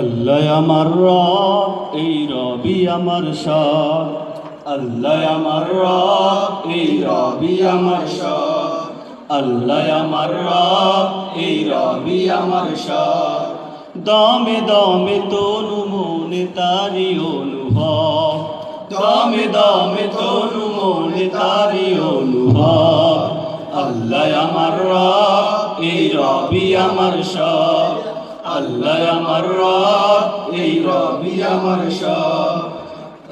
আল্লাহ আমার রব, এই রবি আমার সব। আল্লাহ আমার রব, এই রবি আমার সব। আল্লাহ আমার রব, এই রবি আমার সব। দমে দমে তনু মনে তারি অনুভব, দমে দমে তনু মনে তারি অনুভব। আল্লাহ আমার রব, এই রবি আমার সব। আল্লাহ আমার রব, এই রবি আমার সব।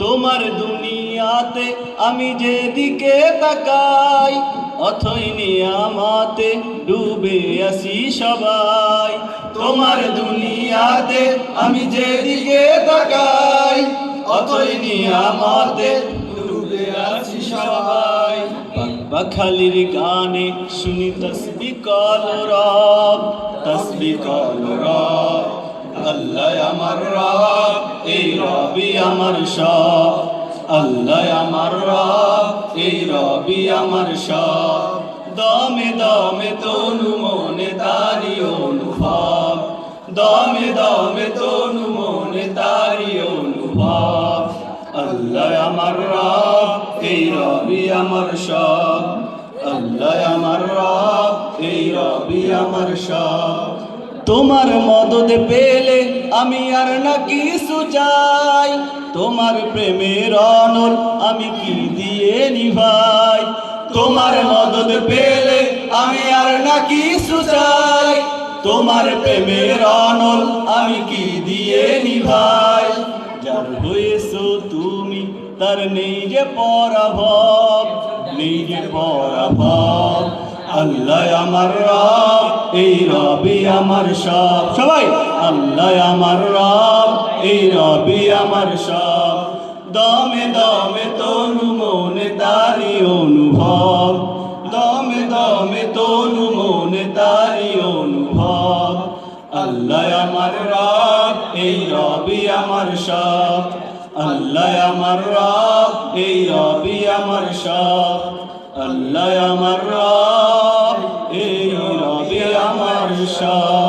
তোমার দুনিয়াতে আমি যেদিকে তাকাই, অথই নিয়ামতে ডুবে আছি সবাই। তোমার দুনিয়াতে আমি যেদিকে তাকাই, অথই নিয়ামতে ডুবে আছি সবাই। পাখালির গানে শুনি তসবিহ কল রব, তসবিহ কল রব। আল্লাহ আমার রব, এই রবি আমার সব। আল্লাহ আমার রব, এই রবি আমার সব। দমে দমে তনু মনে তারি অনুভব, দমে দমে তনু মনে তারি অনুভব। আল্লাহ আমার রব, এই রবি আমার সব। আল্লাহ আমার রব, এই রবি আমার সব। তোমার মদদ পেলে আমি আর না কিছু চাই, তোমার প্রেমের অনল আমি কি দিয়ে নিভাই। তোমার মদদ পেলে আমি আর না কিছু চাই, তোমার প্রেমের অনল আমি কি দিয়ে নিভাই। যার হয়েছো তুমি তার নেই যে পরাভব, নেই যে পরাভব। আল্লাহ আমার রব, এই রবি আমার সব। সবাই আল্লাহ আমার রব, এই রবি আমার সব। দমে দমে তনু মনে তারি অনুভব, দমে দমে তনু মনে তারি অনুভব। আল্লাহ আমার রব, এই রবি আমার সব। আল্লাহ আমার রব, এই রবি আমার সব। আল্লাহ আমার রব, এই রবি আমার সব।